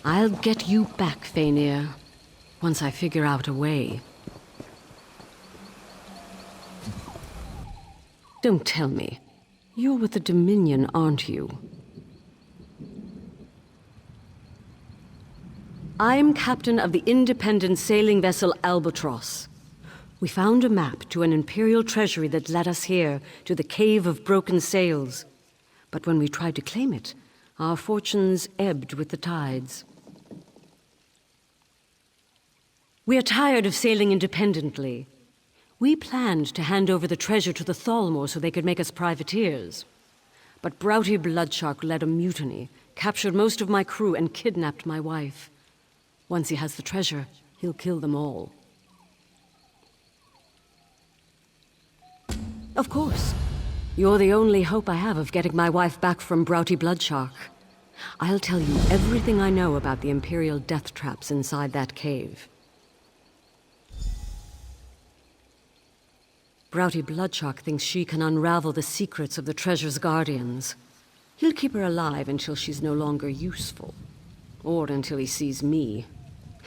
I'll get you back, Fainir, once I figure out a way. Don't tell me. You're with the Dominion, aren't you? I'm captain of the independent sailing vessel Albatross. We found a map to an Imperial treasury that led us here, to the Cave of Broken Sails. But when we tried to claim it, our fortunes ebbed with the tides. We are tired of sailing independently. We planned to hand over the treasure to the Thalmor so they could make us privateers. But Broughty Bloodshark led a mutiny, captured most of my crew, and kidnapped my wife. Once he has the treasure, he'll kill them all. Of course. You're the only hope I have of getting my wife back from Broughty Bloodshark. I'll tell you everything I know about the Imperial death traps inside that cave. Broughty Bloodshark thinks she can unravel the secrets of the treasure's guardians. He'll keep her alive until she's no longer useful. Or until he sees me.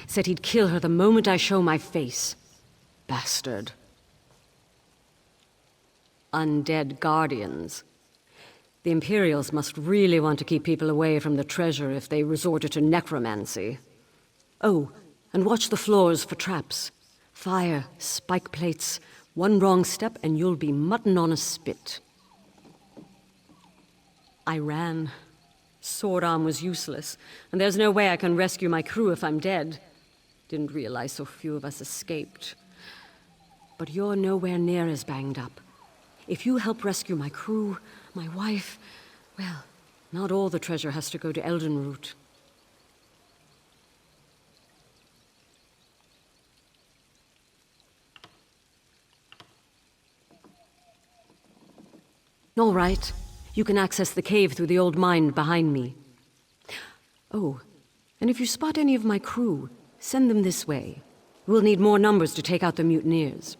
Said he'd kill her the moment I show my face. Bastard. Undead guardians. The Imperials must really want to keep people away from the treasure if they resorted to necromancy. Oh, and watch the floors for traps. Fire, spike plates. One wrong step and you'll be mutton on a spit. I ran. Sword arm was useless, and there's no way I can rescue my crew if I'm dead. Didn't realize so few of us escaped. But you're nowhere near as banged up. If you help rescue my crew, my wife, well, not all the treasure has to go to Eldenroot. All right. You can access the cave through the old mine behind me. Oh, and if you spot any of my crew, send them this way. We'll need more numbers to take out the mutineers.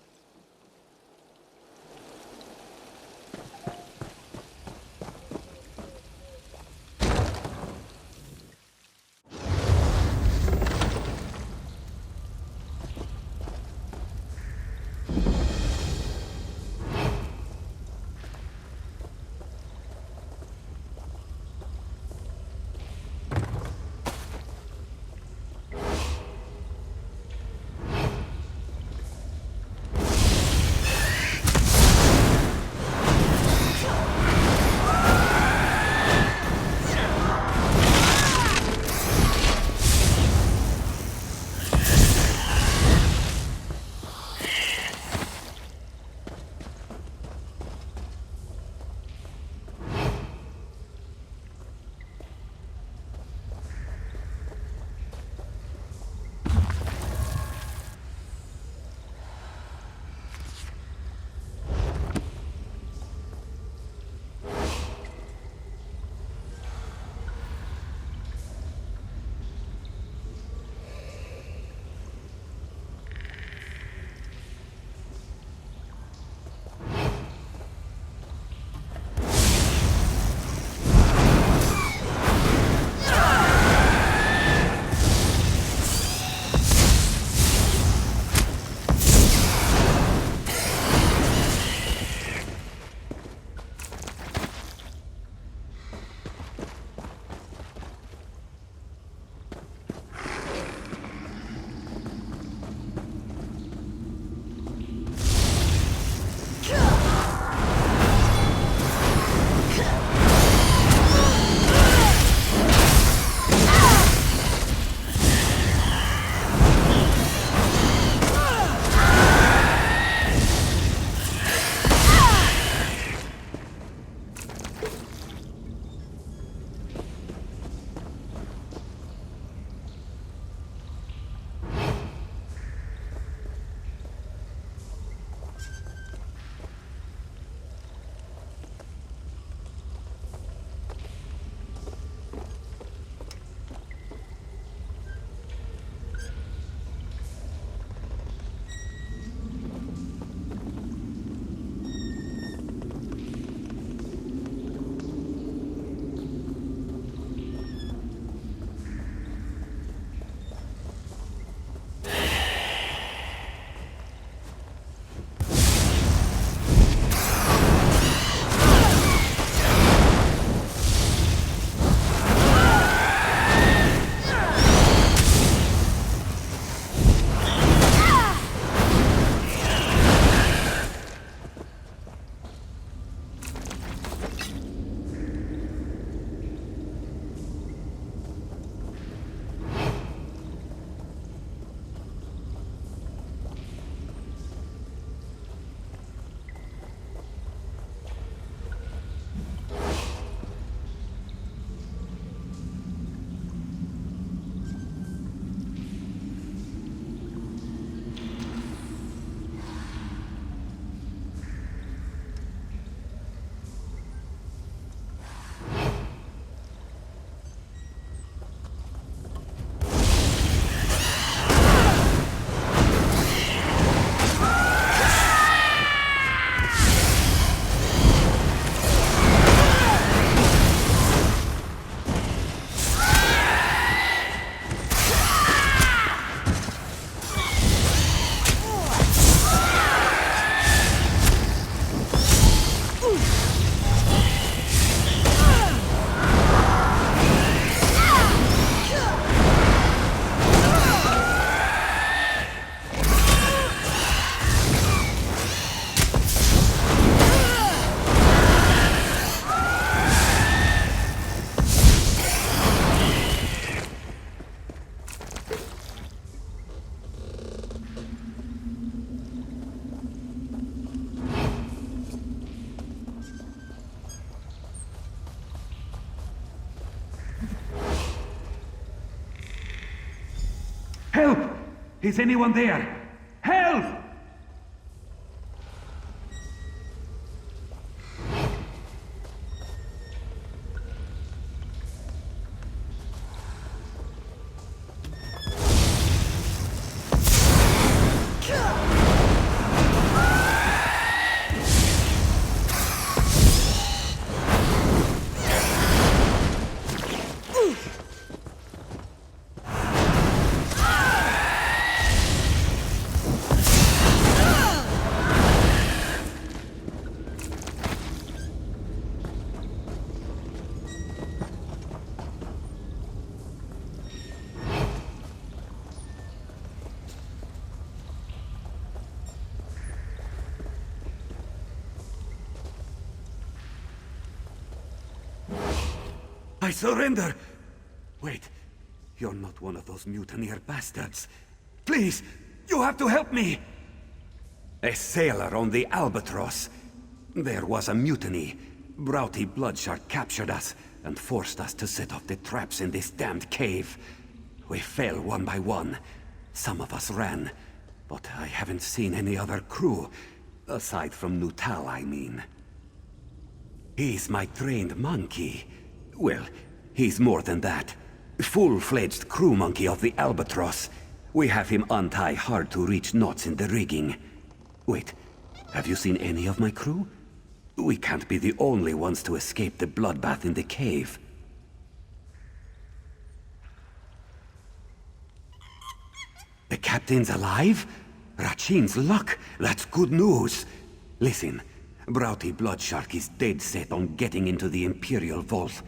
Help! Is anyone there? Help! I surrender! Wait, you're not one of those mutineer bastards. Please, you have to help me! A sailor on the Albatross. There was a mutiny. Broughty Bloodshark captured us and forced us to set off the traps in this damned cave. We fell one by one. Some of us ran, but I haven't seen any other crew. Aside from Nutal, I mean. He's my trained monkey. Well, he's more than that. Full-fledged crew monkey of the Albatross. We have him untie hard-to-reach knots in the rigging. Wait, have you seen any of my crew? We can't be the only ones to escape the bloodbath in the cave. The captain's alive? Rachin's luck! That's good news! Listen, Broughty Bloodshark is dead set on getting into the Imperial Vault.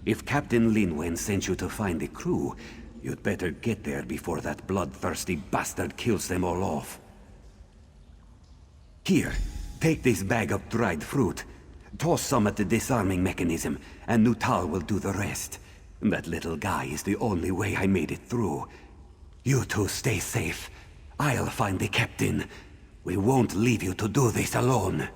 If Captain Linwen sent you to find the crew, you'd better get there before that bloodthirsty bastard kills them all off. Here, take this bag of dried fruit. Toss some at the disarming mechanism, and Nutal will do the rest. That little guy is the only way I made it through. You two stay safe. I'll find the captain. We won't leave you to do this alone.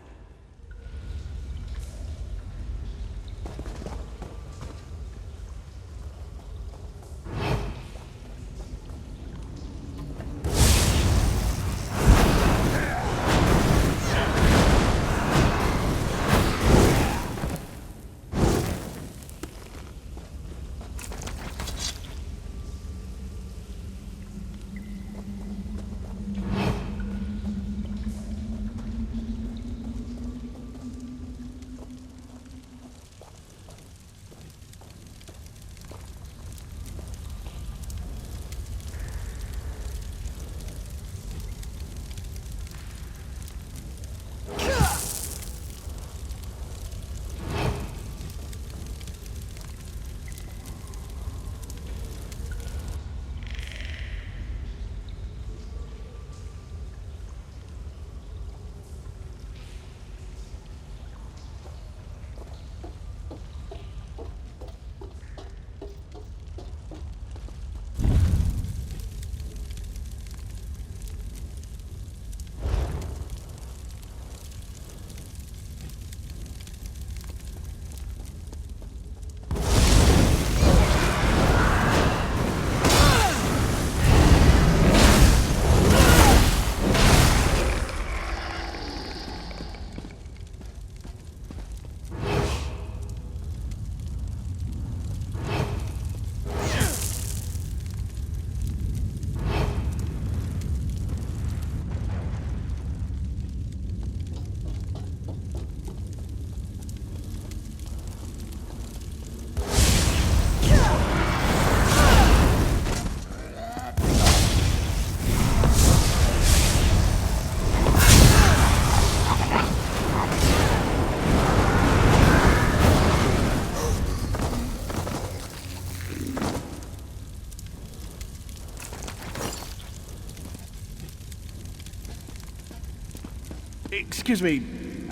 Excuse me.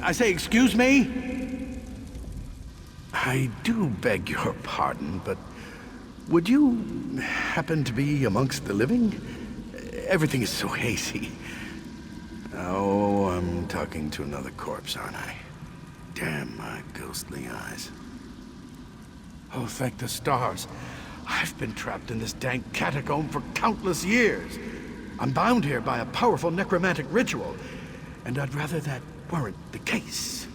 I say, excuse me? I do beg your pardon, but would you happen to be amongst the living? Everything is so hazy. Oh, I'm talking to another corpse, aren't I? Damn my ghostly eyes. Oh, thank the stars. I've been trapped in this dank catacomb for countless years. I'm bound here by a powerful necromantic ritual, and I'd rather that weren't the case.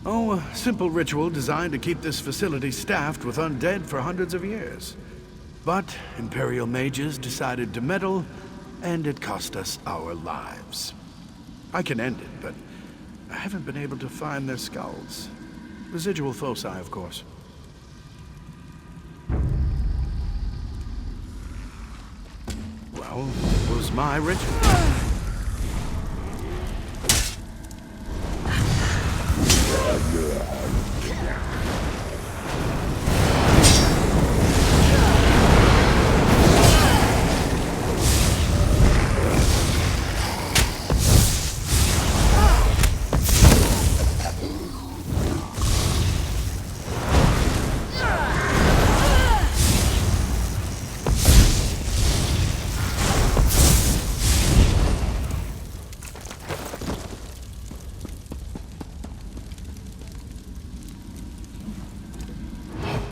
Oh, a simple ritual designed to keep this facility staffed with undead for hundreds of years. But Imperial mages decided to meddle, and it cost us our lives. I can end it, but I haven't been able to find their skulls. Residual foci, of course. Well, it was my ritual.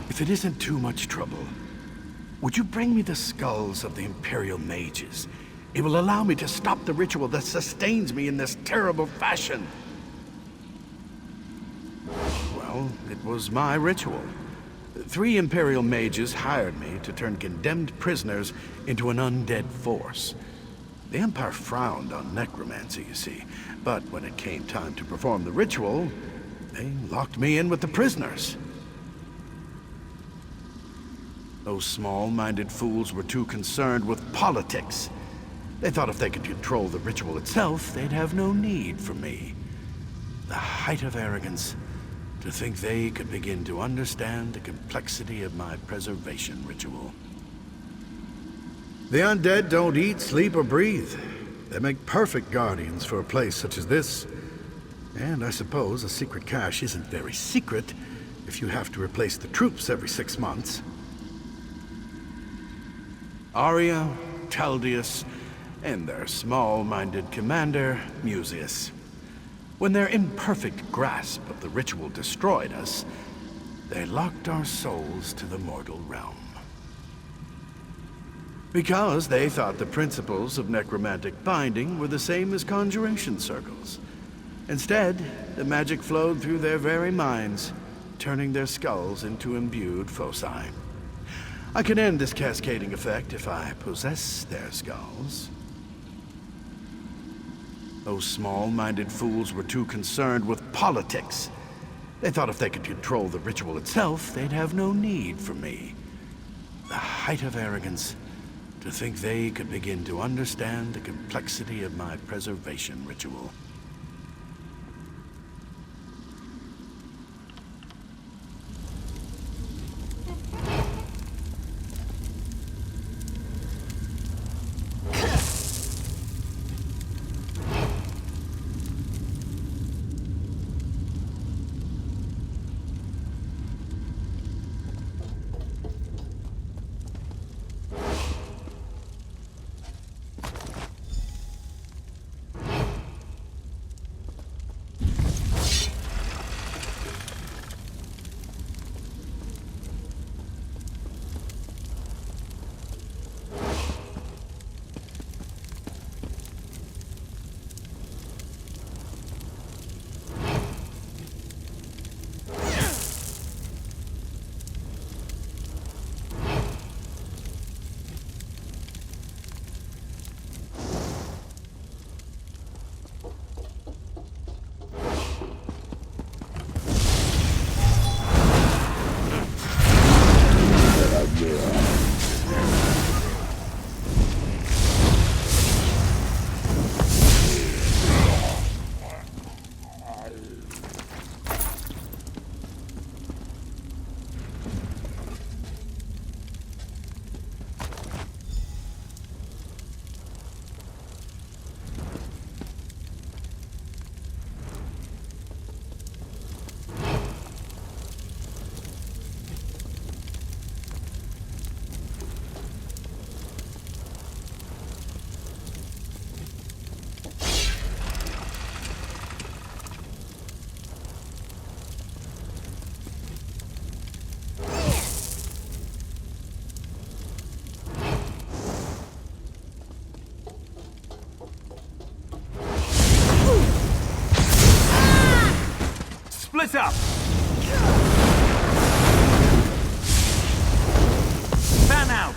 If it isn't too much trouble, would you bring me the skulls of the Imperial mages? It will allow me to stop the ritual that sustains me in this terrible fashion. Well, it was my ritual. 3 Imperial mages hired me to turn condemned prisoners into an undead force. The Empire frowned on necromancy, you see, but when it came time to perform the ritual, they locked me in with the prisoners. Those small-minded fools were too concerned with politics. They thought if they could control the ritual itself, they'd have no need for me. The height of arrogance, to think they could begin to understand the complexity of my preservation ritual. The undead don't eat, sleep, or breathe. They make perfect guardians for a place such as this. And I suppose a secret cache isn't very secret if you have to replace the troops every 6 months. Arya, Taldius, and their small-minded commander, Mucius. When their imperfect grasp of the ritual destroyed us, they locked our souls to the mortal realm. Because they thought the principles of necromantic binding were the same as conjuration circles. Instead, the magic flowed through their very minds, turning their skulls into imbued foci. I can end this cascading effect if I possess their skulls. Those small-minded fools were too concerned with politics. They thought if they could control the ritual itself, they'd have no need for me. The height of arrogance, to think they could begin to understand the complexity of my preservation ritual. Split up! Fan out!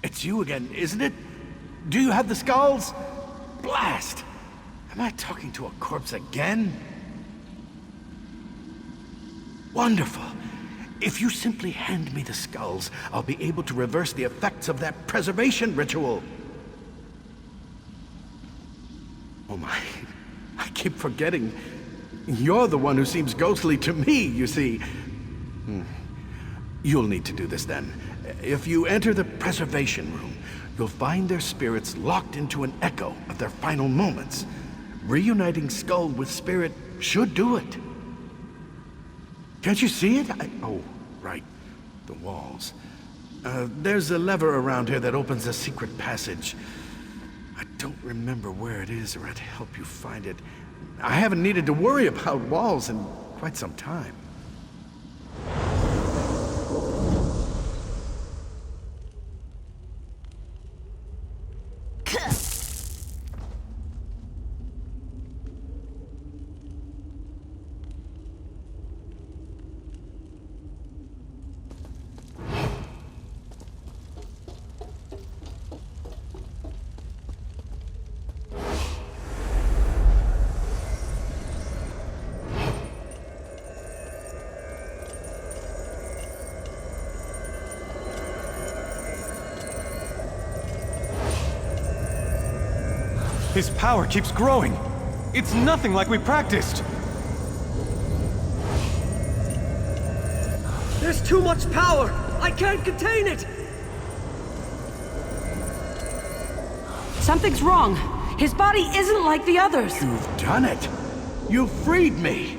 It's you again, isn't it? Do you have the skulls? Blast! Am I talking to a corpse again? Wonderful. If you simply hand me the skulls, I'll be able to reverse the effects of that preservation ritual. Oh my, I keep forgetting. You're the one who seems ghostly to me, you see. You'll need to do this then. If you enter the preservation room, you'll find their spirits locked into an echo of their final moments. Reuniting skull with spirit should do it. Can't you see it? Oh, right. The walls. There's a lever around here that opens a secret passage. I don't remember where it is, or I'd help you find it. I haven't needed to worry about walls in quite some time. His power keeps growing. It's nothing like we practiced. There's too much power! I can't contain it! Something's wrong. His body isn't like the others. You've done it! You've freed me!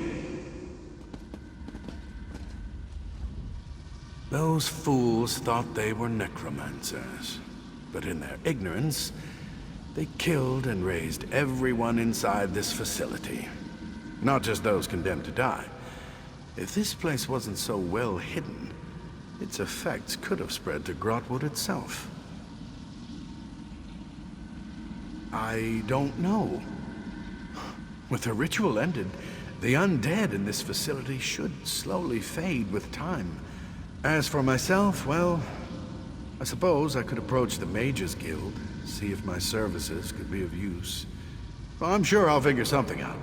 Those fools thought they were necromancers. But in their ignorance, they killed and raised everyone inside this facility. Not just those condemned to die. If this place wasn't so well hidden, its effects could have spread to Grahtwood itself. I don't know. With the ritual ended, the undead in this facility should slowly fade with time. As for myself, well, I suppose I could approach the Mages Guild, see if my services could be of use. Well, I'm sure I'll figure something out.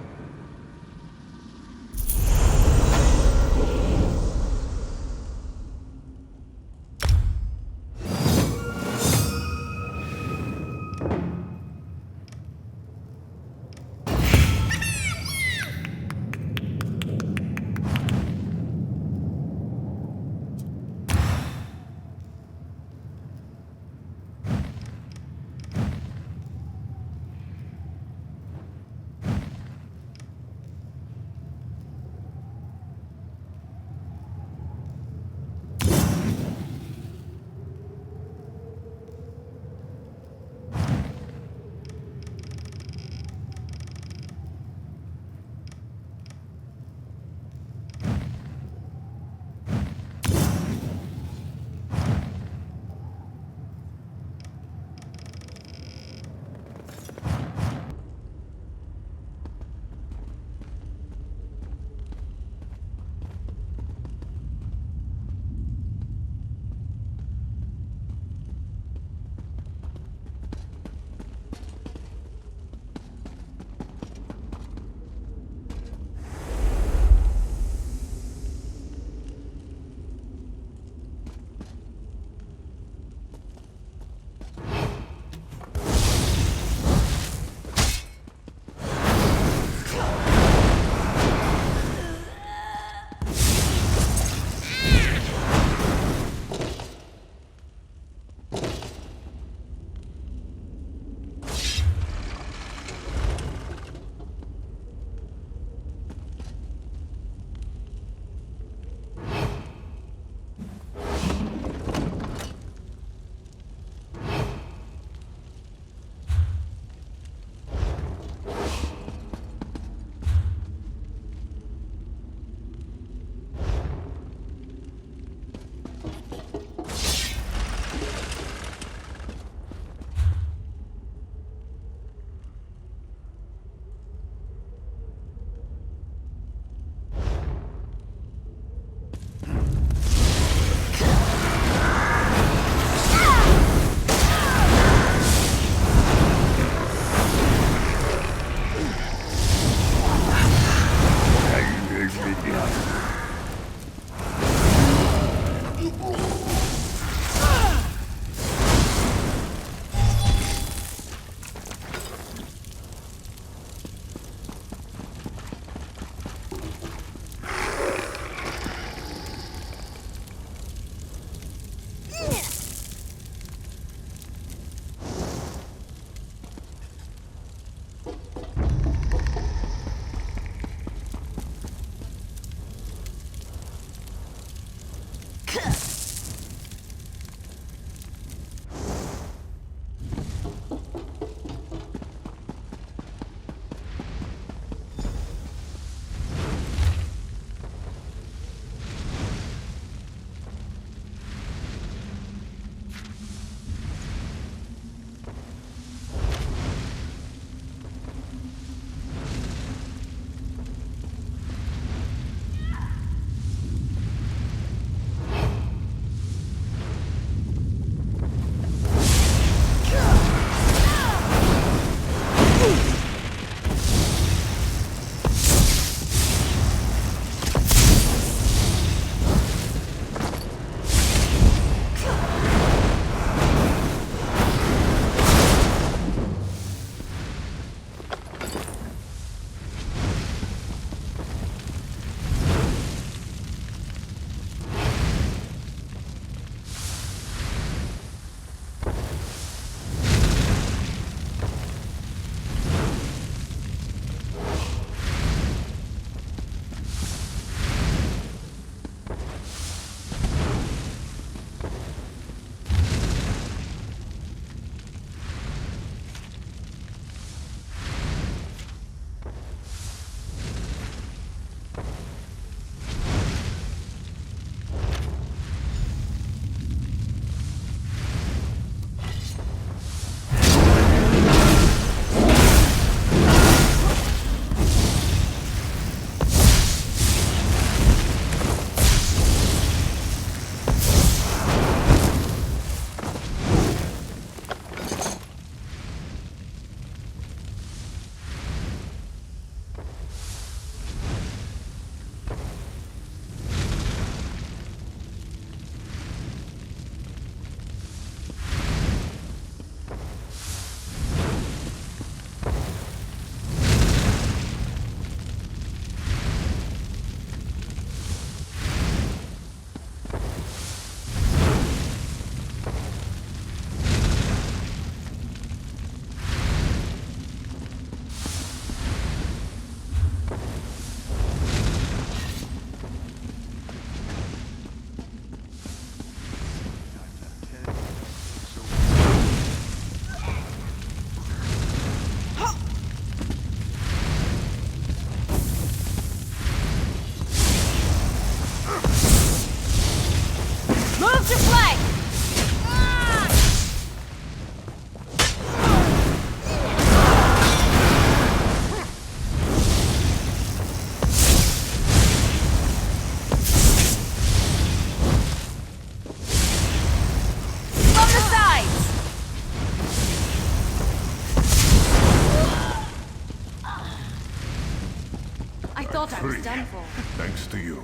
thought I was Free. done for. Thanks to you.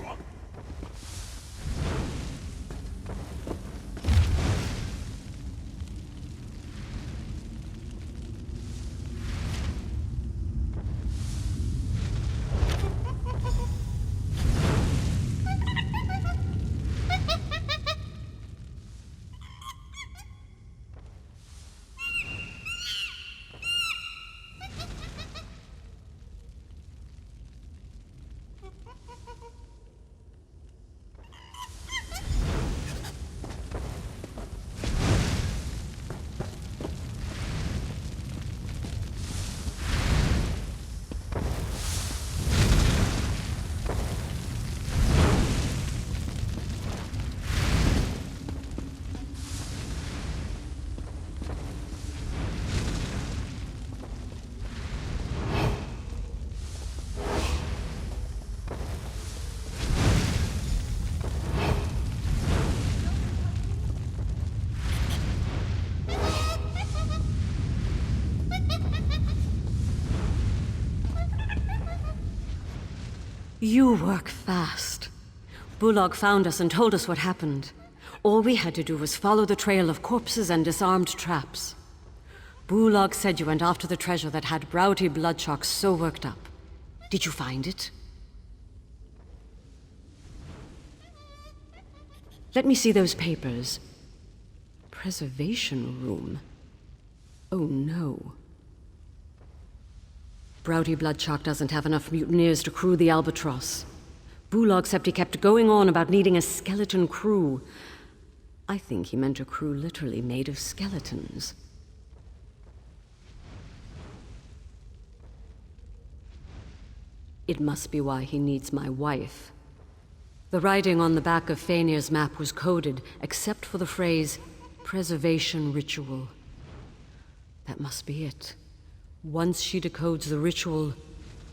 You work fast. Bullock found us and told us what happened. All we had to do was follow the trail of corpses and disarmed traps. Bullock said you went after the treasure that had Browty Bloodshock so worked up. Did you find it? Let me see those papers. Preservation room. Oh no. Browty Bloodshock doesn't have enough mutineers to crew the Albatross. Bullock said he kept going on about needing a skeleton crew. I think he meant a crew literally made of skeletons. It must be why he needs my wife. The writing on the back of Fainir's map was coded, except for the phrase, preservation ritual. That must be it. Once she decodes the ritual,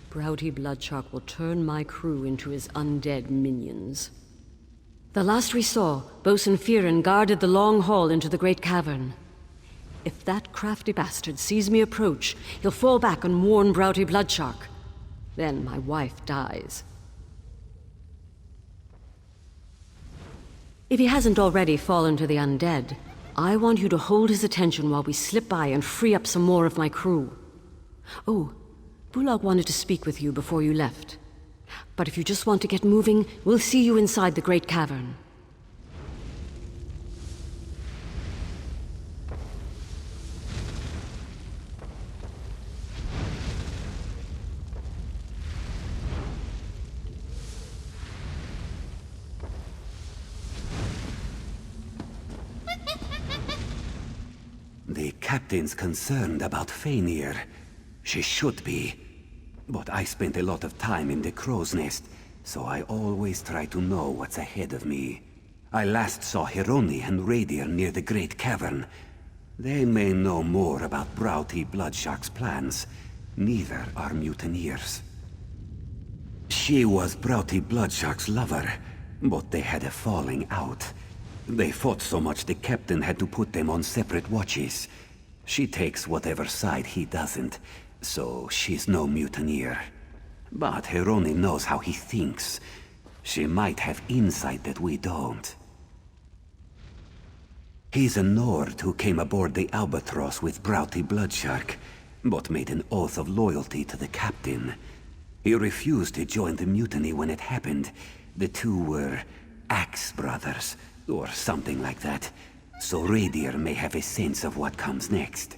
Browty Bloodshock will turn my crew into his undead minions. The last we saw, Bosun Fearon guarded the long hall into the great cavern. If that crafty bastard sees me approach, he'll fall back and warn Browty Bloodshock. Then my wife dies. If he hasn't already fallen to the undead, I want you to hold his attention while we slip by and free up some more of my crew. Oh, Bullock wanted to speak with you before you left. But if you just want to get moving, we'll see you inside the great cavern. The captain's concerned about Fainir. She should be. But I spent a lot of time in the crow's nest, so I always try to know what's ahead of me. I last saw Hironi and Radier near the Great Cavern. They may know more about Browty Bloodshock's plans. Neither are mutineers. She was Browty Bloodshock's lover, but they had a falling out. They fought so much the captain had to put them on separate watches. She takes whatever side he doesn't, so she's no mutineer. But Hironi knows how he thinks. She might have insight that we don't. He's a Nord who came aboard the Albatross with Browty Bloodshock, but made an oath of loyalty to the captain. He refused to join the mutiny when it happened. The two were Axe Brothers, or something like that. So Radier may have a sense of what comes next.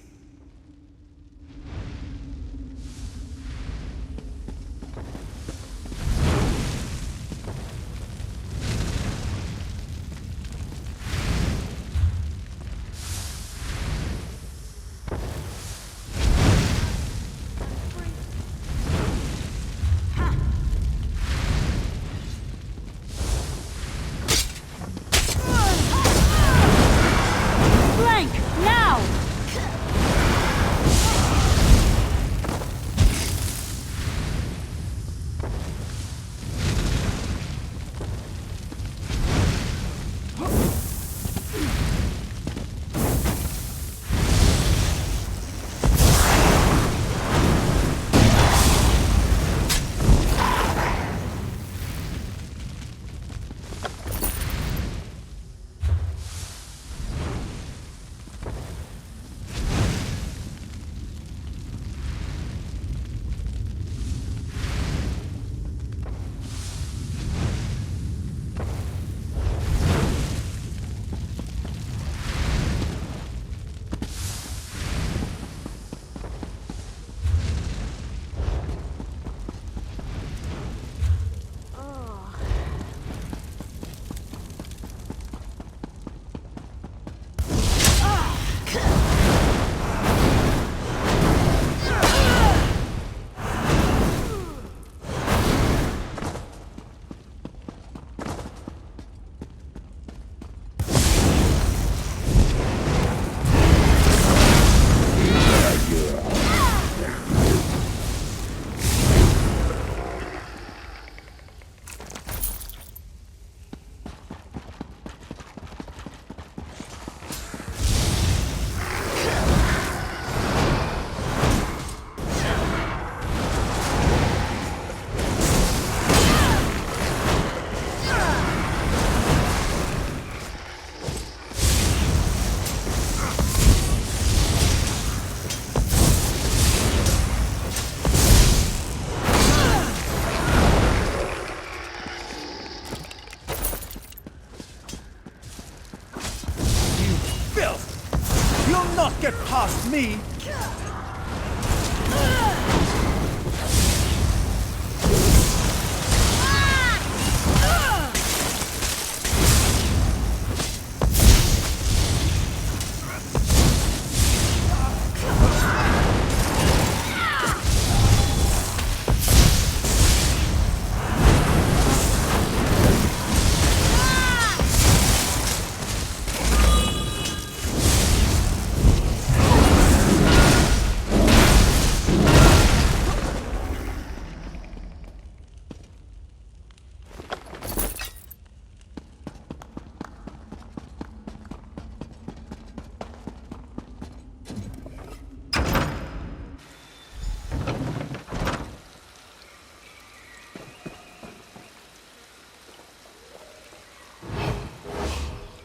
not get past me!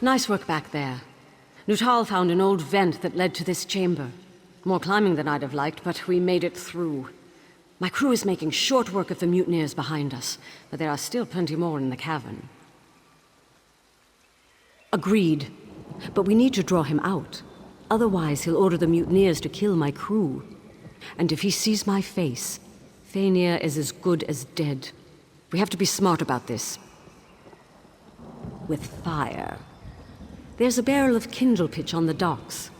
Nice work back there. Nuttall found an old vent that led to this chamber. More climbing than I'd have liked, but we made it through. My crew is making short work of the mutineers behind us, but there are still plenty more in the cavern. Agreed. But we need to draw him out. Otherwise, he'll order the mutineers to kill my crew. And if he sees my face, Faenir is as good as dead. We have to be smart about this. With fire. There's a barrel of kindle pitch on the docks.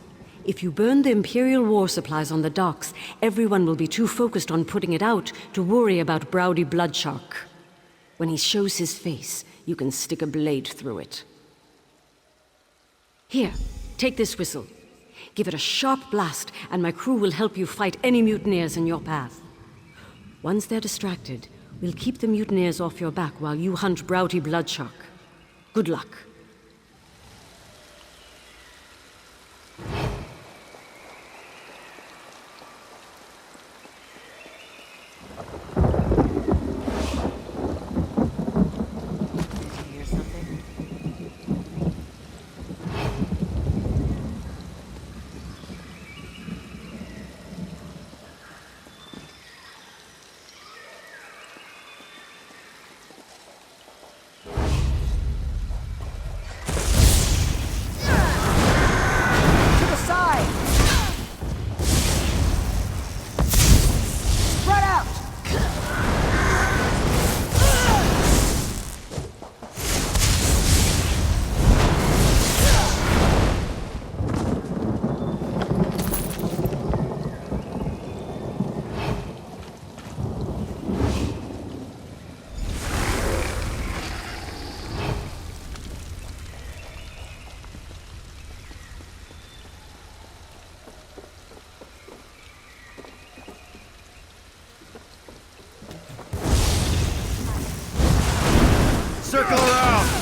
If you burn the Imperial war supplies on the docks, everyone will be too focused on putting it out to worry about Browdy Bloodshark. When he shows his face, you can stick a blade through it. Here, take this whistle. Give it a sharp blast, and my crew will help you fight any mutineers in your path. Once they're distracted, we'll keep the mutineers off your back while you hunt Browdy Bloodshark. Good luck. Circle around!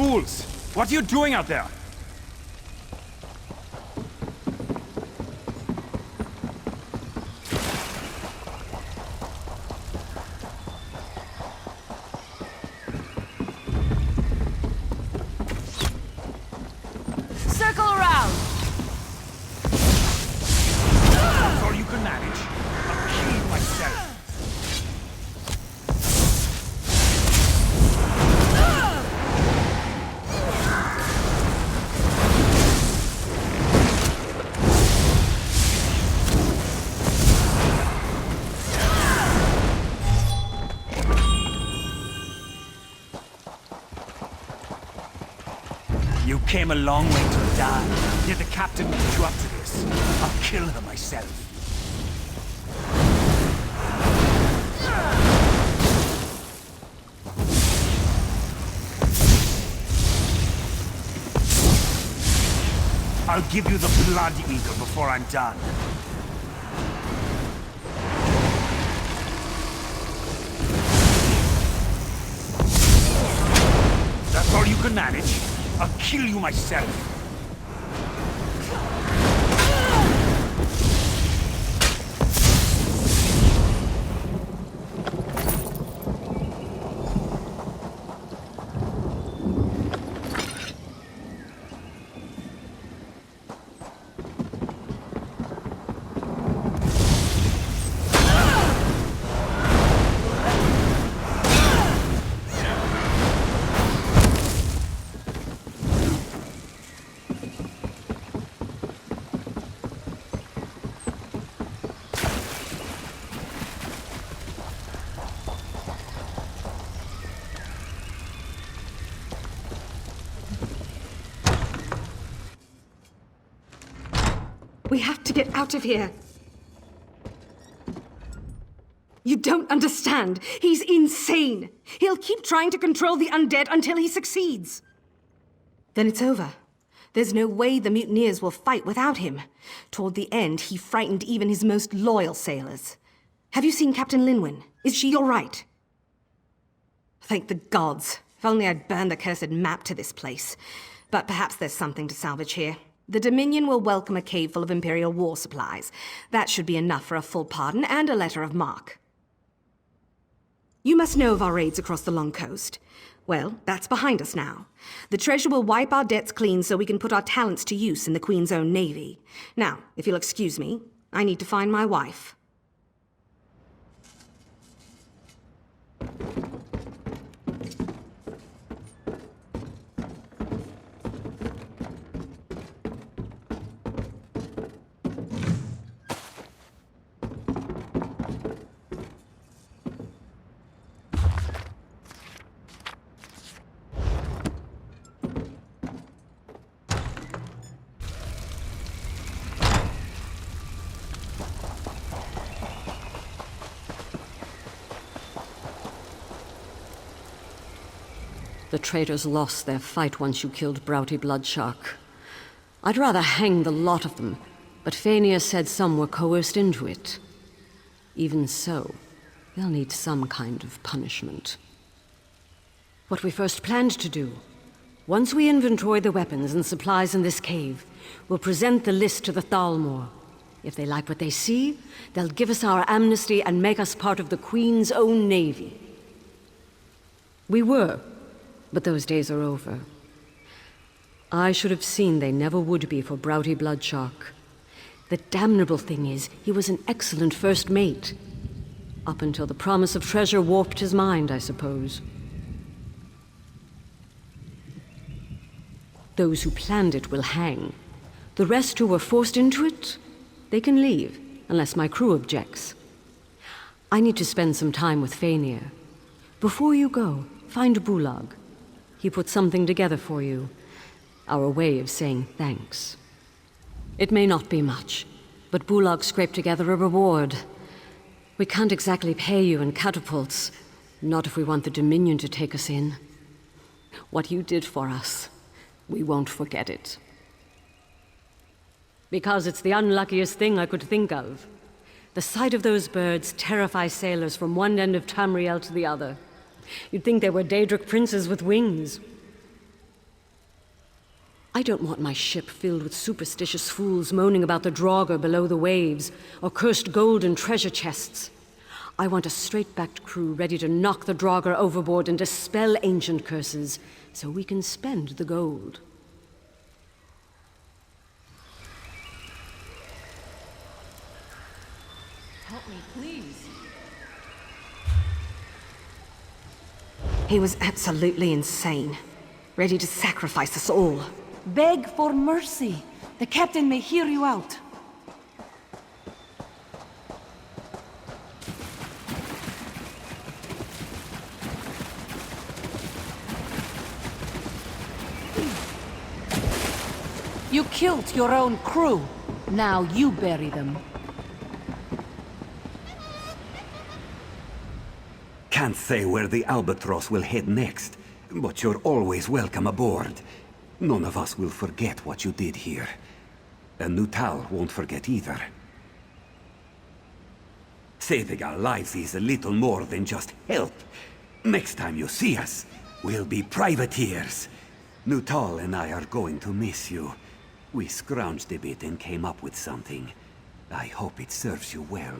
fools! What are you doing out there? Circle around! That's all you can manage. I'll kill you myself. You came a long way to die, yet the captain put you up to this. I'll kill her myself. I'll give you the Blood Eagle before I'm done. That's all you can manage? I'll kill you myself. We have to get out of here. You don't understand. He's insane. He'll keep trying to control the undead until he succeeds. Then it's over. There's no way the mutineers will fight without him. Toward the end, he frightened even his most loyal sailors. Have you seen Captain Linwin? Is she all right? Thank the gods. If only I'd burned the cursed map to this place. But perhaps there's something to salvage here. The Dominion will welcome a cave full of Imperial war supplies. That should be enough for a full pardon and a letter of marque. You must know of our raids across the Long Coast. Well, that's behind us now. The treasure will wipe our debts clean so we can put our talents to use in the Queen's own navy. Now, if you'll excuse me, I need to find my wife. The traitors lost their fight once you killed Broughty Bloodshark. I'd rather hang the lot of them, but Fania said some were coerced into it. Even so, they'll need some kind of punishment. What we first planned to do, once we inventory the weapons and supplies in this cave, we'll present the list to the Thalmor. If they like what they see, they'll give us our amnesty and make us part of the Queen's own navy. We were. But those days are over. I should have seen they never would be for Broughty Bloodshark. The damnable thing is, he was an excellent first mate. Up until the promise of treasure warped his mind, I suppose. Those who planned it will hang. The rest who were forced into it, they can leave, unless my crew objects. I need to spend some time with Fania. Before you go, find Bulag. He put something together for you. Our way of saying thanks. It may not be much, but Bulag scraped together a reward. We can't exactly pay you in catapults, not if we want the Dominion to take us in. What you did for us, we won't forget it. Because it's the unluckiest thing I could think of. The sight of those birds terrifies sailors from one end of Tamriel to the other. You'd think they were Daedric princes with wings. I don't want my ship filled with superstitious fools moaning about the Draugr below the waves, or cursed golden treasure chests. I want a straight-backed crew ready to knock the Draugr overboard and dispel ancient curses, so we can spend the gold. Help me, please. He was absolutely insane. Ready to sacrifice us all. Beg for mercy. The captain may hear you out. You killed your own crew. Now you bury them. Can't say where the Albatross will head next, but you're always welcome aboard. None of us will forget what you did here. And Nutal won't forget either. Saving our lives is a little more than just help. Next time you see us, we'll be privateers. Nutal and I are going to miss you. We scrounged a bit and came up with something. I hope it serves you well.